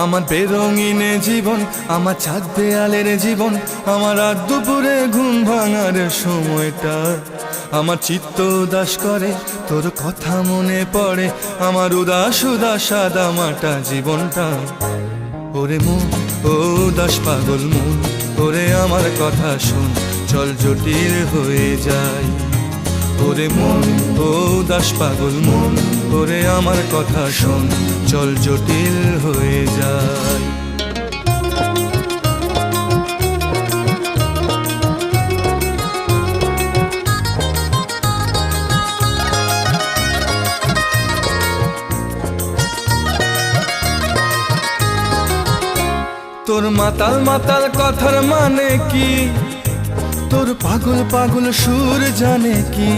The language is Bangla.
আমার বেরঙিনে জীবন, আমার ছাদ দেয়ালের জীবন, আমার রাত দুপুরে ঘুম ভাঙার সময়টা। আমার চিত্ত উদাস করে, তোর কথা মনে পড়ে, আমার উদাস উদাস সাদা মাটা জীবনটা। ওরে মন, ও উদাস পাগল মন, ওরে আমার কথা শোন, চল জটিল হয়ে যায়। ওরে মন, ও উদাস পাগল মন, ওরে আমার কথা শোন, চল জটিল হয়ে যায়। তোর মাতাল মাতাল কথার মানে কি, তোর পাগল পাগল সুর জানে কি?